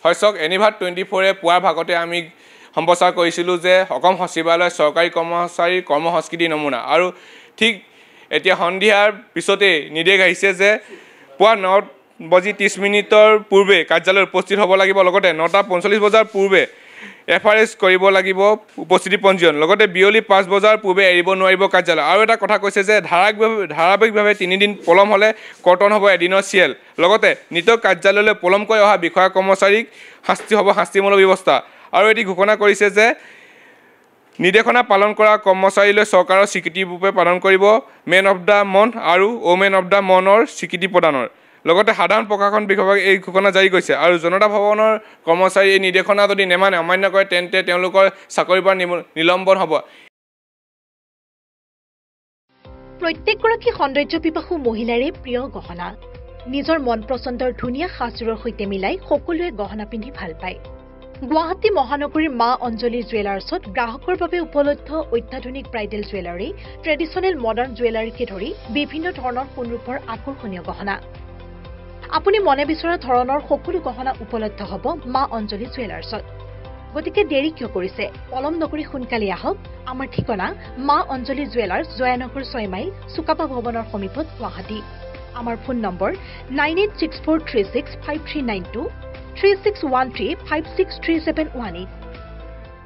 হয় চাওক এনিভাৰ 24 পুৱাৰ ভাগতে আমি সম্প্ৰচাৰ কৰিছিলোঁ যে অসম সচিবালয় চৰকাৰী কৰ্মচাৰীৰ কৰ্মসংস্কৃতি নমুনা আৰু ঠিক এতিয়া সন্ধিয়াৰ পিছতে নিৰ্দেশ আহিছে যে পুৱা 9:30 পূৰ্বে কাৰ্যালয়ত উপস্থিত হ'ব লাগিব লগতে 9:45 বজাৰ পূৰ্বে FRS কৰিব লাগিব উপস্থিতি পঞ্জীয়ন লগতে বিয়লি 5 বজাৰ পূৰ্বে এৰিব নোৱাৰিব কাৰ্যালয় আৰু এটা কথা কৈছে যে ধাৰাবাহিকভাৱে 3 দিন পলম হ'লে কৰ্তন হ'ব এদিনৰ চিএল লগতে নিত কাৰ্যালয়লৈ পলমকৈ অহা বিষয়া কৰ্মচাৰীক শাস্তি হ'ব শাস্তিমূলক ব্যৱস্থা আৰু এটি ঘোষণা কৰিছে যে নিৰ্দেশনা পালন কৰা কৰ্মচাৰীলৈ চৰকাৰৰ স্বীকৃতি ৰূপে পালন কৰিব মেন অফ দ্য মন্থ আৰু ওমেন অফ দ্য মনৰ স্বীকৃতি প্ৰদানৰ লগতে সাধাৰণ প্ৰশাসন বিভাগে এই ঘোষণা জাৰি কৰিছে আৰু জনতা ভৱনৰ কৰ্মচাৰী এই নিৰ্দেশনা যদি নেমানে অমান্য কৰে তেন্তে তেওঁলোকৰ চাকৰিৰ পৰা নিলম্বন হ'ব। প্ৰত্যেকগৰাকী সৌন্দৰ্য পিপাসু মহিলাৰে প্ৰিয় গহনা নিজৰ মন পছন্দৰ ধুনীয়া সাজযোৰৰ সৈতে মিলাই সকলোৱে গহনা পিন্ধি ভাল পায়। গুৱাহাটী মহানগৰীৰ মা অঞ্জলি জুৱেলাৰ্ছত গ্ৰাহকৰ বাবে উপলব্ধ অত্যাধুনিক ব্ৰাইডেল জুৱেলাৰী ট্ৰেডিশ্যনেল মডাৰ্ণ জুৱেলাৰীকে ধৰি বিভিন্ন ধৰণৰ সোণৰূপৰ আকৰ্ষণীয় গহনা আপুনি মনে বিচৰা ধৰণৰ সকলো গহনা উপলব্ধ হ'ব মা অঞ্জলি জুৱেলাৰ্ছত। গতিকে দেৰি কিয় কৰিছে পলম নকৰি সোনকালে আহক। আমাৰ ঠিকনা মা অঞ্জলি জুৱেলাৰ্ছ জয়ানগৰ 6 মাইল চুকাপা ভৱনৰ সমীপত গুৱাহাটী। আমাৰ ফোন নম্বৰ 9864365392 3613563718